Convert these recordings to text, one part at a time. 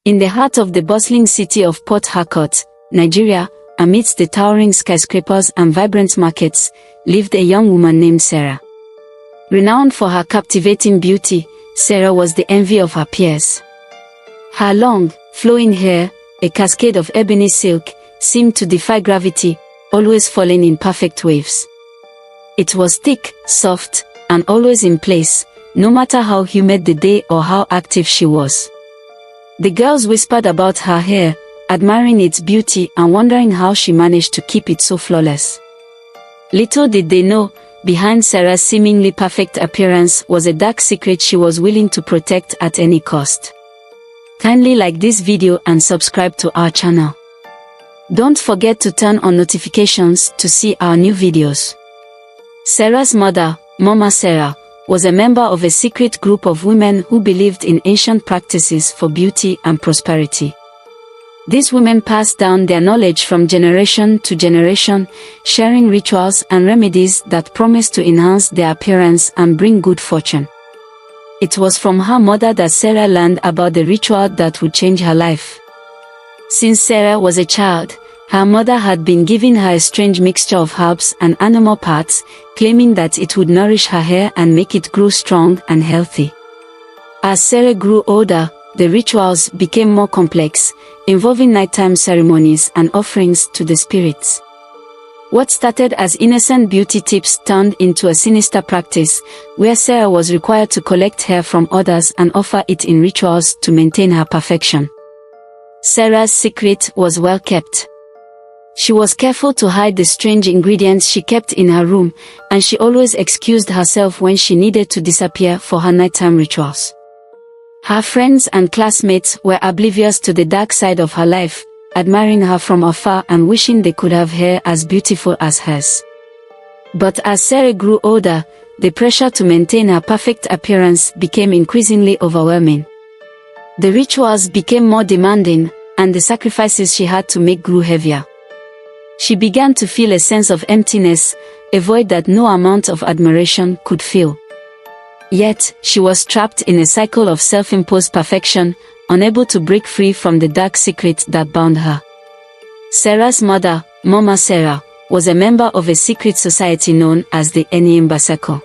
In the heart of the bustling city of Port Harcourt, Nigeria, amidst the towering skyscrapers and vibrant markets, lived a young woman named Sarah. Renowned for her captivating beauty, Sarah was the envy of her peers. Her long, flowing hair, a cascade of ebony silk, seemed to defy gravity, always falling in perfect waves. It was thick, soft, and always in place, no matter how humid the day or how active she was. The girls whispered about her hair, admiring its beauty and wondering how she managed to keep it so flawless. Little did they know, behind Sarah's seemingly perfect appearance was a dark secret she was willing to protect at any cost. Kindly like this video and subscribe to our channel. Don't forget to turn on notifications to see our new videos. Sarah's mother, Mama Sarah, was a member of a secret group of women who believed in ancient practices for beauty and prosperity. These women passed down their knowledge from generation to generation, sharing rituals and remedies that promised to enhance their appearance and bring good fortune. It was from her mother that Sarah learned about the ritual that would change her life. Since Sarah was a child, her mother had been giving her a strange mixture of herbs and animal parts, claiming that it would nourish her hair and make it grow strong and healthy. As Sarah grew older, the rituals became more complex, involving nighttime ceremonies and offerings to the spirits. What started as innocent beauty tips turned into a sinister practice, where Sarah was required to collect hair from others and offer it in rituals to maintain her perfection. Sarah's secret was well kept. She was careful to hide the strange ingredients she kept in her room, and she always excused herself when she needed to disappear for her nighttime rituals. Her friends and classmates were oblivious to the dark side of her life, admiring her from afar and wishing they could have hair as beautiful as hers. But as Sarah grew older, the pressure to maintain her perfect appearance became increasingly overwhelming. The rituals became more demanding, and the sacrifices she had to make grew heavier. She began to feel a sense of emptiness, a void that no amount of admiration could fill. Yet, she was trapped in a cycle of self-imposed perfection, unable to break free from the dark secret that bound her. Sarah's mother, Mama Sarah, was a member of a secret society known as the Enyimba Circle.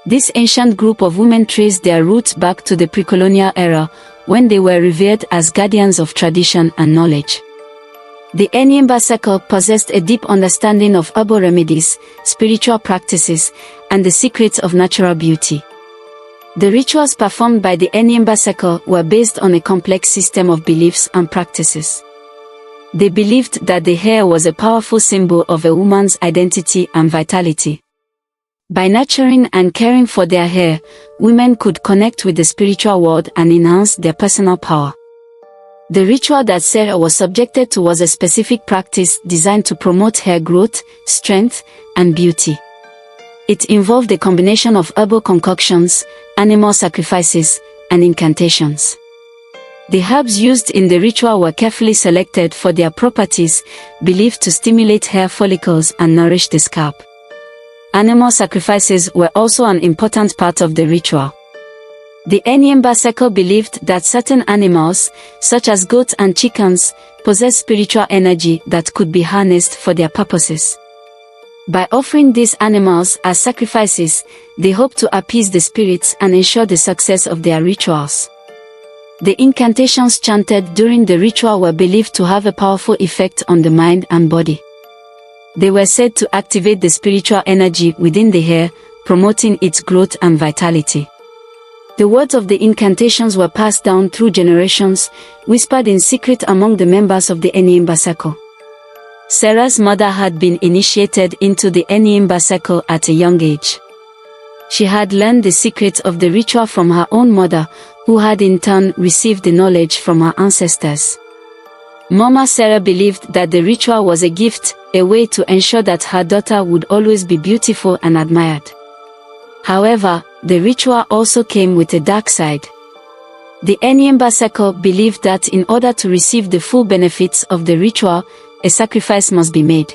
This ancient group of women traced their roots back to the pre-colonial era, when they were revered as guardians of tradition and knowledge. The Enyimba Circle possessed a deep understanding of herbal remedies, spiritual practices, and the secrets of natural beauty. The rituals performed by the Enyimba Circle were based on a complex system of beliefs and practices. They believed that the hair was a powerful symbol of a woman's identity and vitality. By nurturing and caring for their hair, women could connect with the spiritual world and enhance their personal power. The ritual that Sarah was subjected to was a specific practice designed to promote hair growth, strength, and beauty. It involved a combination of herbal concoctions, animal sacrifices, and incantations. The herbs used in the ritual were carefully selected for their properties, believed to stimulate hair follicles and nourish the scalp. Animal sacrifices were also an important part of the ritual. The Enyimba Circle believed that certain animals, such as goats and chickens, possess spiritual energy that could be harnessed for their purposes. By offering these animals as sacrifices, they hoped to appease the spirits and ensure the success of their rituals. The incantations chanted during the ritual were believed to have a powerful effect on the mind and body. They were said to activate the spiritual energy within the hair, promoting its growth and vitality. The words of the incantations were passed down through generations, whispered in secret among the members of the Enyimba Circle. Sarah's mother had been initiated into the Enyimba Circle at a young age. She had learned the secret of the ritual from her own mother, who had in turn received the knowledge from her ancestors. Mama Sarah believed that the ritual was a gift, a way to ensure that her daughter would always be beautiful and admired. However, the ritual also came with a dark side. The Enyimba Circle believed that in order to receive the full benefits of the ritual, a sacrifice must be made.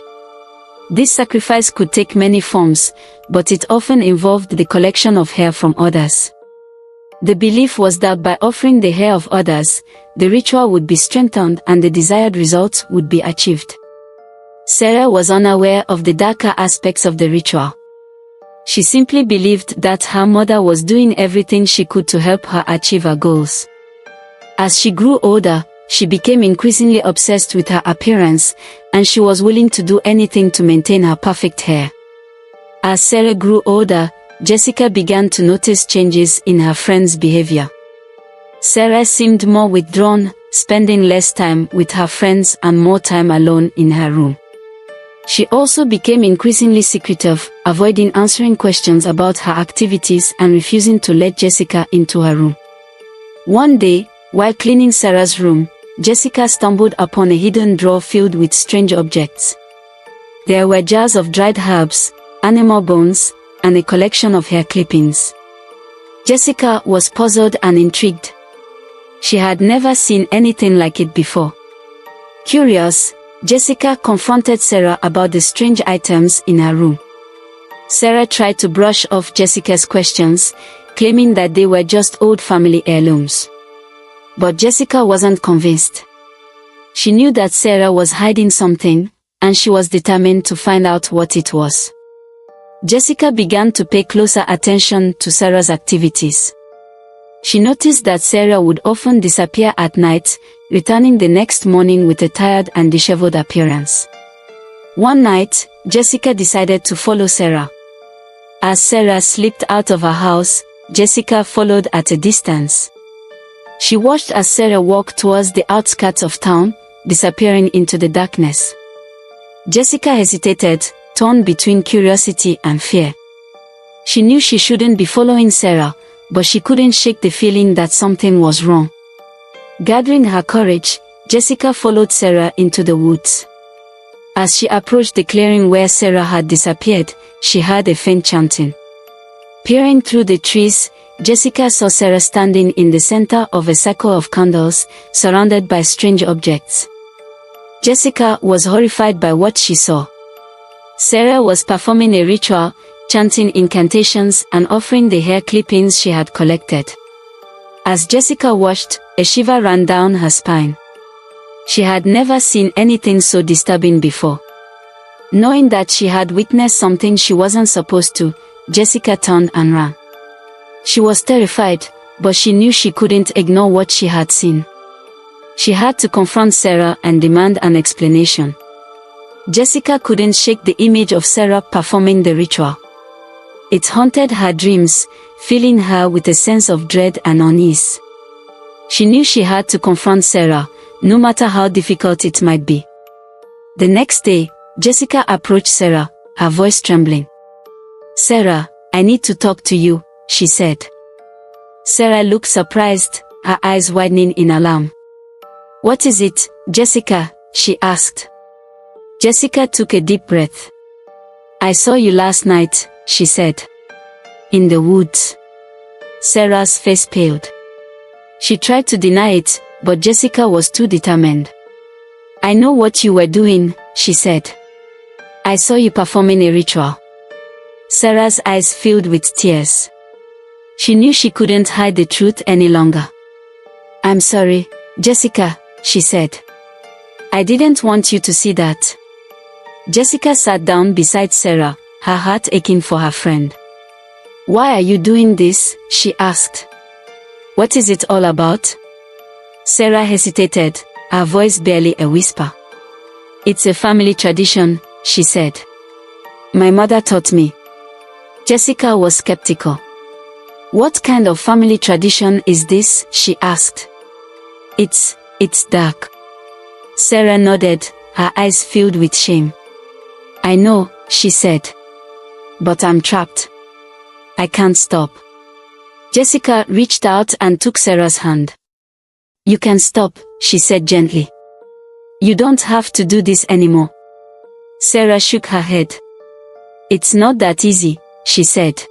This sacrifice could take many forms, but it often involved the collection of hair from others. The belief was that by offering the hair of others, the ritual would be strengthened and the desired results would be achieved. Sarah was unaware of the darker aspects of the ritual. She simply believed that her mother was doing everything she could to help her achieve her goals. As she grew older, she became increasingly obsessed with her appearance, and she was willing to do anything to maintain her perfect hair. As Sarah grew older, Jessica began to notice changes in her friend's behavior. Sarah seemed more withdrawn, spending less time with her friends and more time alone in her room. She also became increasingly secretive, avoiding answering questions about her activities and refusing to let Jessica into her room. One day, while cleaning Sarah's room, Jessica stumbled upon a hidden drawer filled with strange objects. There were jars of dried herbs, animal bones, and a collection of hair clippings. Jessica was puzzled and intrigued. She had never seen anything like it before. Curious, Jessica confronted Sarah about the strange items in her room. Sarah tried to brush off Jessica's questions, claiming that they were just old family heirlooms. But Jessica wasn't convinced. She knew that Sarah was hiding something, and she was determined to find out what it was. Jessica began to pay closer attention to Sarah's activities. She noticed that Sarah would often disappear at night, returning the next morning with a tired and disheveled appearance. One night, Jessica decided to follow Sarah. As Sarah slipped out of her house, Jessica followed at a distance. She watched as Sarah walked towards the outskirts of town, disappearing into the darkness. Jessica hesitated, torn between curiosity and fear. She knew she shouldn't be following Sarah, but she couldn't shake the feeling that something was wrong. Gathering her courage, Jessica followed Sarah into the woods. As she approached the clearing where Sarah had disappeared, she heard a faint chanting. Peering through the trees, Jessica saw Sarah standing in the center of a circle of candles, surrounded by strange objects. Jessica was horrified by what she saw. Sarah was performing a ritual, chanting incantations and offering the hair clippings she had collected. As Jessica watched, a shiver ran down her spine. She had never seen anything so disturbing before. Knowing that she had witnessed something she wasn't supposed to, Jessica turned and ran. She was terrified, but she knew she couldn't ignore what she had seen. She had to confront Sarah and demand an explanation. Jessica couldn't shake the image of Sarah performing the ritual. It haunted her dreams, filling her with a sense of dread and unease. She knew she had to confront Sarah, no matter how difficult it might be. The next day, Jessica approached Sarah, her voice trembling. "Sarah, I need to talk to you," she said. Sarah looked surprised, her eyes widening in alarm. "What is it, Jessica?" she asked. Jessica took a deep breath. "I saw you last night," she said. "In the woods." Sarah's face paled. She tried to deny it, but Jessica was too determined. "I know what you were doing," she said. "I saw you performing a ritual." Sarah's eyes filled with tears. She knew she couldn't hide the truth any longer. "I'm sorry, Jessica," she said. "I didn't want you to see that." Jessica sat down beside Sarah, her heart aching for her friend. "Why are you doing this?" she asked. "What is it all about?" Sarah hesitated, her voice barely a whisper. "It's a family tradition," she said. "My mother taught me." Jessica was skeptical. "What kind of family tradition is this?" she asked. It's dark." Sarah nodded, her eyes filled with shame. "I know," she said. "But I'm trapped. I can't stop." Jessica reached out and took Sarah's hand. "You can stop," she said gently. "You don't have to do this anymore." Sarah shook her head. "It's not that easy," she said.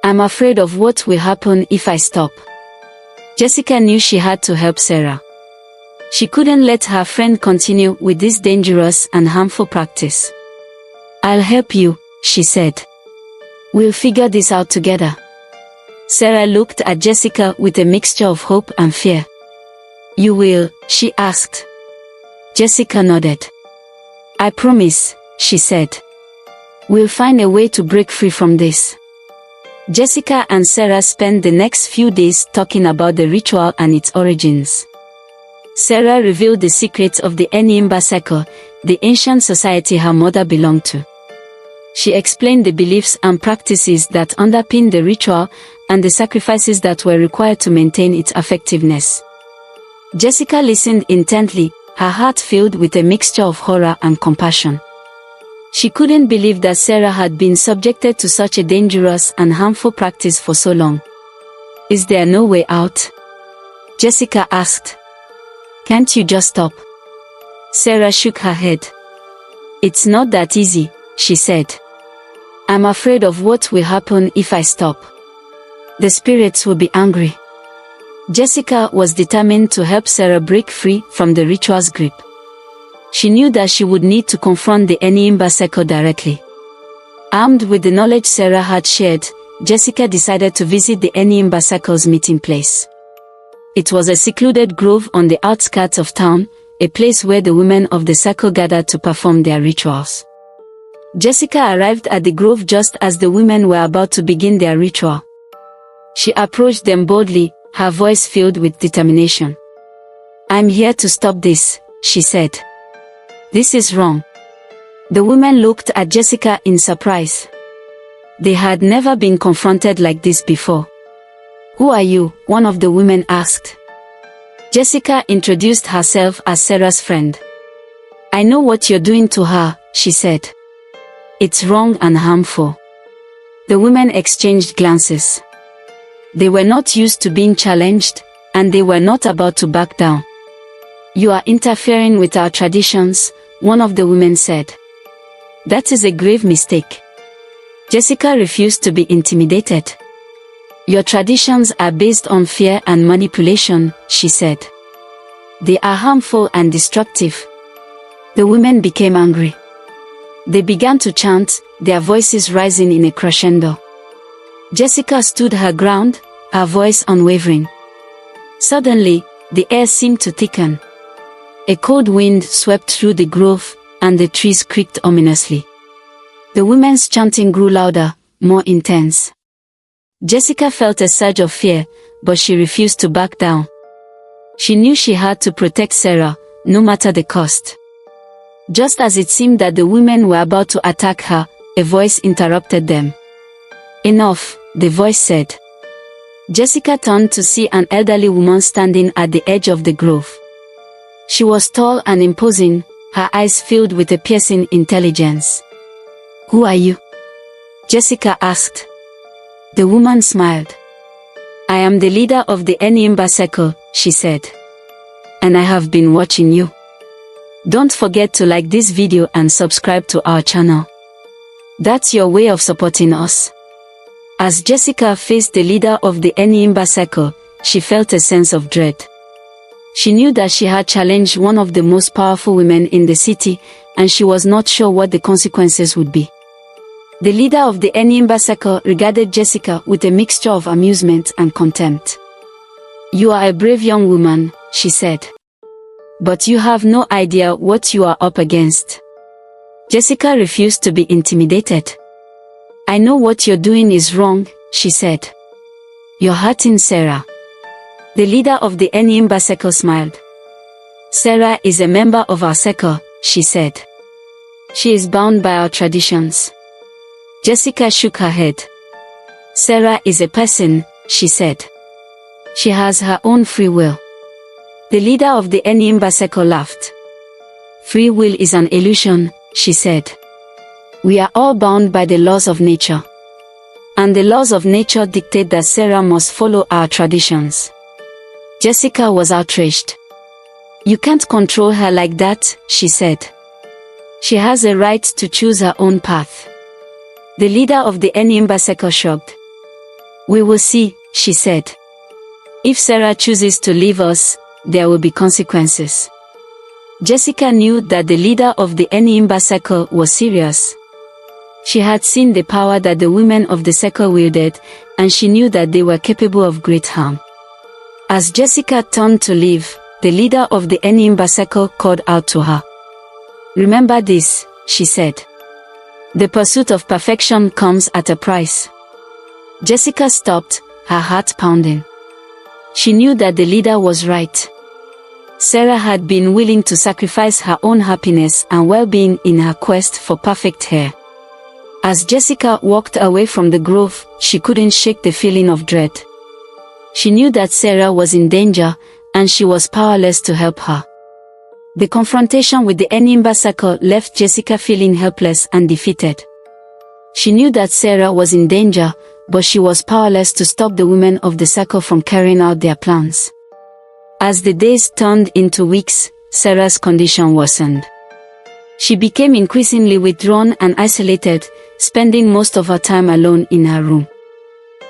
"I'm afraid of what will happen if I stop." Jessica knew she had to help Sarah. She couldn't let her friend continue with this dangerous and harmful practice. "I'll help you," she said. "We'll figure this out together." Sarah looked at Jessica with a mixture of hope and fear. "You will?" she asked. Jessica nodded. "I promise," she said. "We'll find a way to break free from this." Jessica and Sarah spent the next few days talking about the ritual and its origins. Sarah revealed the secrets of the Enyimba Circle, the ancient society her mother belonged to. She explained the beliefs and practices that underpinned the ritual and the sacrifices that were required to maintain its effectiveness. Jessica listened intently, her heart filled with a mixture of horror and compassion. She couldn't believe that Sarah had been subjected to such a dangerous and harmful practice for so long. "Is there no way out?" Jessica asked. "Can't you just stop?" Sarah shook her head. "It's not that easy," she said. "I'm afraid of what will happen if I stop. The spirits will be angry." Jessica was determined to help Sarah break free from the ritual's grip. She knew that she would need to confront the Enyimba Circle directly. Armed with the knowledge Sarah had shared, Jessica decided to visit the Enyimba Circle's meeting place. It was a secluded grove on the outskirts of town, a place where the women of the circle gathered to perform their rituals. Jessica arrived at the grove just as the women were about to begin their ritual. She approached them boldly, her voice filled with determination. "I'm here to stop this," she said. "This is wrong." The women looked at Jessica in surprise. They had never been confronted like this before. "Who are you?" one of the women asked. Jessica introduced herself as Sarah's friend. "I know what you're doing to her," she said. "It's wrong and harmful." The women exchanged glances. They were not used to being challenged, and they were not about to back down. "You are interfering with our traditions," one of the women said. "That is a grave mistake." Jessica refused to be intimidated. "Your traditions are based on fear and manipulation," she said. "They are harmful and destructive." The women became angry. They began to chant, their voices rising in a crescendo. Jessica stood her ground, her voice unwavering. Suddenly, the air seemed to thicken. A cold wind swept through the grove, and the trees creaked ominously. The women's chanting grew louder, more intense. Jessica felt a surge of fear, but she refused to back down. She knew she had to protect Sarah, no matter the cost. Just as it seemed that the women were about to attack her, a voice interrupted them. "Enough," the voice said. Jessica turned to see an elderly woman standing at the edge of the grove. She was tall and imposing, her eyes filled with a piercing intelligence. "Who are you?" Jessica asked. The woman smiled. "I am the leader of the Enyimba Circle," she said. "And I have been watching you. Don't forget to like this video and subscribe to our channel. That's your way of supporting us." As Jessica faced the leader of the Enyimba Circle, she felt a sense of dread. She knew that she had challenged one of the most powerful women in the city, and she was not sure what the consequences would be. The leader of the Enyimba Circle regarded Jessica with a mixture of amusement and contempt. "You are a brave young woman," she said. "But you have no idea what you are up against." Jessica refused to be intimidated. "I know what you're doing is wrong," she said. "You're hurting Sarah." The leader of the Enyimba Circle smiled. "Sarah is a member of our circle," she said. "She is bound by our traditions." Jessica shook her head. "Sarah is a person," she said. "She has her own free will." The leader of the Enyimba Circle laughed. "Free will is an illusion," she said. "We are all bound by the laws of nature. And the laws of nature dictate that Sarah must follow our traditions." Jessica was outraged. "You can't control her like that," she said. "She has a right to choose her own path." The leader of the Enyimba Circle shrugged. "We will see," she said. "If Sarah chooses to leave us, there will be consequences." Jessica knew that the leader of the Enyimba Circle was serious. She had seen the power that the women of the circle wielded, and she knew that they were capable of great harm. As Jessica turned to leave, the leader of the Enimba circle called out to her. "Remember this," she said. "The pursuit of perfection comes at a price." Jessica stopped, her heart pounding. She knew that the leader was right. Sarah had been willing to sacrifice her own happiness and well-being in her quest for perfect hair. As Jessica walked away from the grove, she couldn't shake the feeling of dread. She knew that Sarah was in danger, and she was powerless to help her. The confrontation with the Enimba circle left Jessica feeling helpless and defeated. She knew that Sarah was in danger, but she was powerless to stop the women of the circle from carrying out their plans. As the days turned into weeks, Sarah's condition worsened. She became increasingly withdrawn and isolated, spending most of her time alone in her room.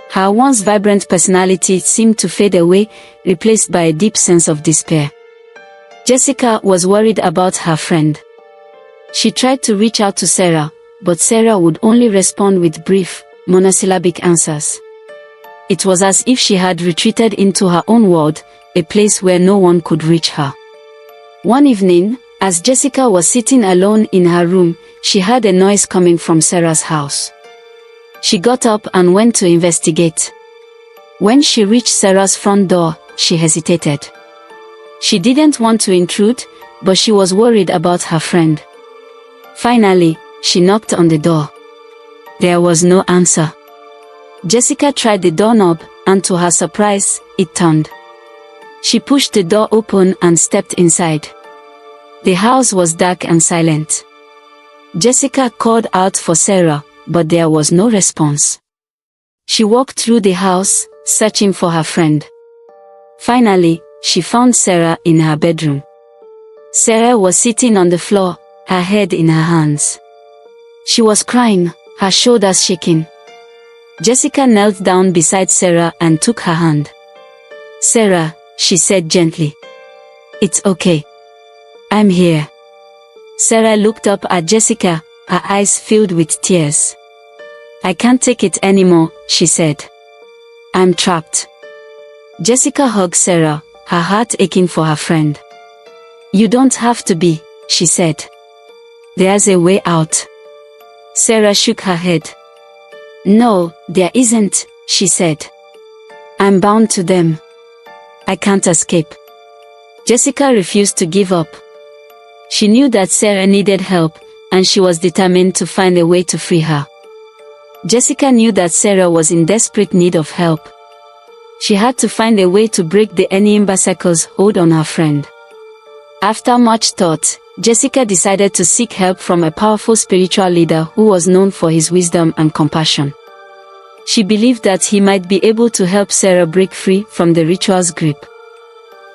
Her once vibrant personality seemed to fade away, replaced by a deep sense of despair. Jessica was worried about her friend. She tried to reach out to Sarah, but Sarah would only respond with brief, monosyllabic answers. It was as if she had retreated into her own world, a place where no one could reach her. One evening, as Jessica was sitting alone in her room, she heard a noise coming from Sarah's house. She got up and went to investigate. When she reached Sarah's front door, she hesitated. She didn't want to intrude, but she was worried about her friend. Finally, she knocked on the door. There was no answer. Jessica tried the doorknob, and to her surprise, it turned. She pushed the door open and stepped inside. The house was dark and silent. Jessica called out for Sarah, but there was no response. She walked through the house, searching for her friend. Finally, she found Sarah in her bedroom. Sarah was sitting on the floor, her head in her hands. She was crying, her shoulders shaking. Jessica knelt down beside Sarah and took her hand. "Sarah," she said gently. "It's okay. I'm here." Sarah looked up at Jessica, her eyes filled with tears. "I can't take it anymore," she said. "I'm trapped." Jessica hugged Sarah, her heart aching for her friend. "You don't have to be," she said. "There's a way out." Sarah shook her head. "No, there isn't," she said. "I'm bound to them. I can't escape." Jessica refused to give up. She knew that Sarah needed help, and she was determined to find a way to free her. Jessica knew that Sarah was in desperate need of help. She had to find a way to break the Enimba circle's hold on her friend. After much thought, Jessica decided to seek help from a powerful spiritual leader who was known for his wisdom and compassion. She believed that he might be able to help Sarah break free from the ritual's grip.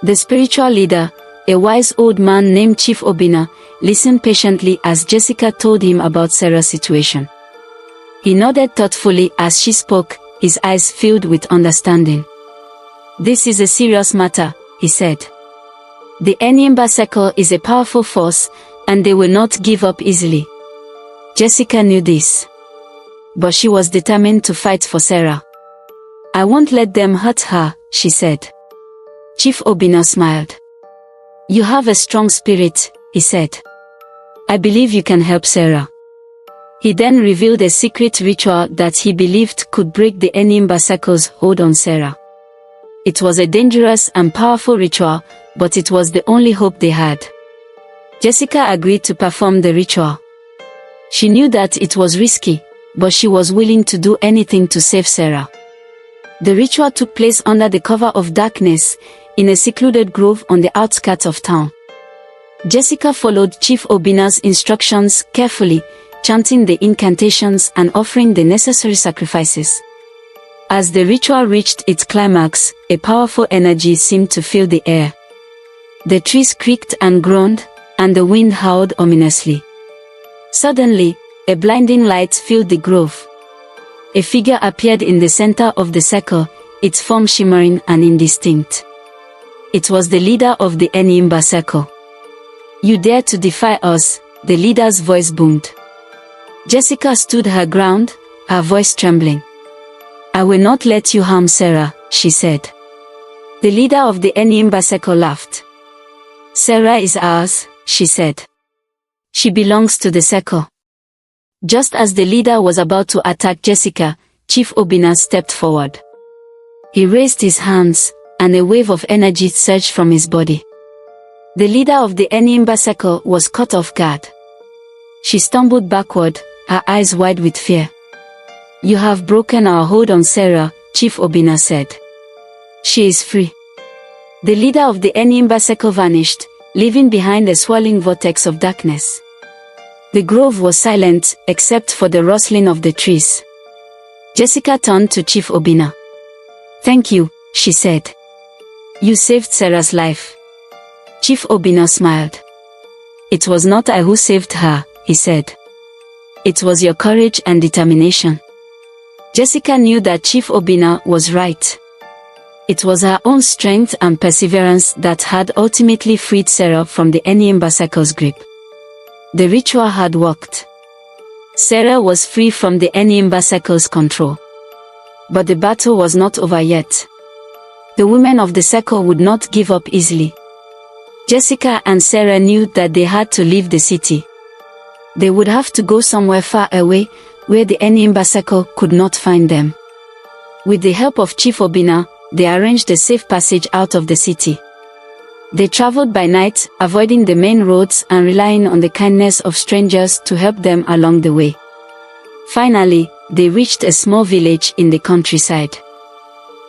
The spiritual leader, a wise old man named Chief Obinna, listened patiently as Jessica told him about Sarah's situation. He nodded thoughtfully as she spoke, his eyes filled with understanding. "This is a serious matter," he said. "The Enimba circle is a powerful force, and they will not give up easily." Jessica knew this. But she was determined to fight for Sarah. "I won't let them hurt her," she said. Chief Obinna smiled. "You have a strong spirit," he said. "I believe you can help Sarah." He then revealed a secret ritual that he believed could break the Enimba circle's hold on Sarah. It was a dangerous and powerful ritual, but it was the only hope they had. Jessica agreed to perform the ritual. She knew that it was risky, but she was willing to do anything to save Sarah. The ritual took place under the cover of darkness, in a secluded grove on the outskirts of town. Jessica followed Chief Obinna's instructions carefully, chanting the incantations and offering the necessary sacrifices. As the ritual reached its climax, a powerful energy seemed to fill the air. The trees creaked and groaned, and the wind howled ominously. Suddenly, a blinding light filled the grove. A figure appeared in the center of the circle, its form shimmering and indistinct. It was the leader of the Enimba circle. "You dare to defy us," the leader's voice boomed. Jessica stood her ground, her voice trembling. "I will not let you harm Sarah," she said. The leader of the Enyimba Circle laughed. "Sarah is ours," she said. "She belongs to the circle." Just as the leader was about to attack Jessica, Chief Obinna stepped forward. He raised his hands, and a wave of energy surged from his body. The leader of the Enyimba Circle was caught off guard. She stumbled backward, her eyes wide with fear. "You have broken our hold on Sarah," Chief Obinna said. "She is free." The leader of the Enyimba Circle vanished, leaving behind a swirling vortex of darkness. The grove was silent, except for the rustling of the trees. Jessica turned to Chief Obinna. "Thank you," she said. "You saved Sarah's life." Chief Obinna smiled. "It was not I who saved her," he said. "It was your courage and determination." Jessica knew that Chief Obinna was right. It was her own strength and perseverance that had ultimately freed Sarah from the Enyimba Circle's grip. The ritual had worked. Sarah was free from the Enyimba Circle's control. But the battle was not over yet. The women of the circle would not give up easily. Jessica and Sarah knew that they had to leave the city. They would have to go somewhere far away, where the Enyimba Circle could not find them. With the help of Chief Obinna, they arranged a safe passage out of the city. They traveled by night, avoiding the main roads and relying on the kindness of strangers to help them along the way. Finally, they reached a small village in the countryside.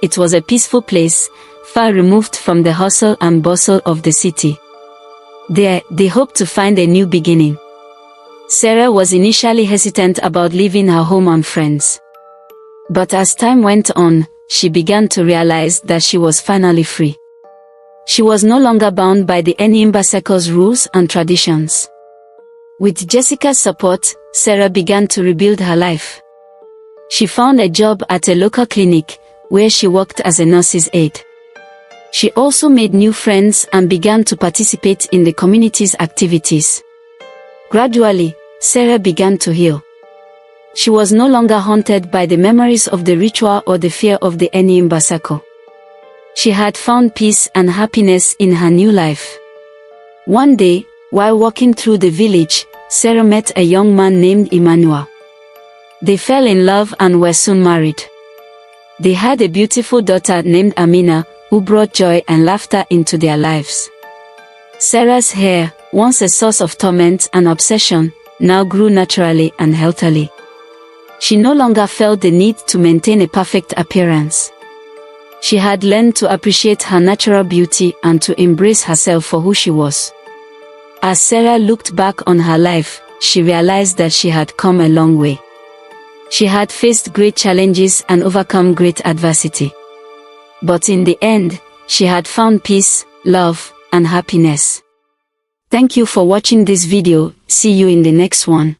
It was a peaceful place, far removed from the hustle and bustle of the city. There, they hoped to find a new beginning. Sarah was initially hesitant about leaving her home and friends. But as time went on, she began to realize that she was finally free. She was no longer bound by the Enyimba Circle's rules and traditions. With Jessica's support, Sarah began to rebuild her life. She found a job at a local clinic, where she worked as a nurse's aide. She also made new friends and began to participate in the community's activities. Gradually, Sarah began to heal. She was no longer haunted by the memories of the ritual or the fear of the Enyimba Circle. She had found peace and happiness in her new life. One day, while walking through the village, Sarah met a young man named Emmanuel. They fell in love and were soon married. They had a beautiful daughter named Amina, who brought joy and laughter into their lives. Sarah's hair, once a source of torment and obsession, now grew naturally and healthily. She no longer felt the need to maintain a perfect appearance. She had learned to appreciate her natural beauty and to embrace herself for who she was. As Sarah looked back on her life, she realized that she had come a long way. She had faced great challenges and overcome great adversity. But in the end, she had found peace, love, and happiness. Thank you for watching this video. See you in the next one.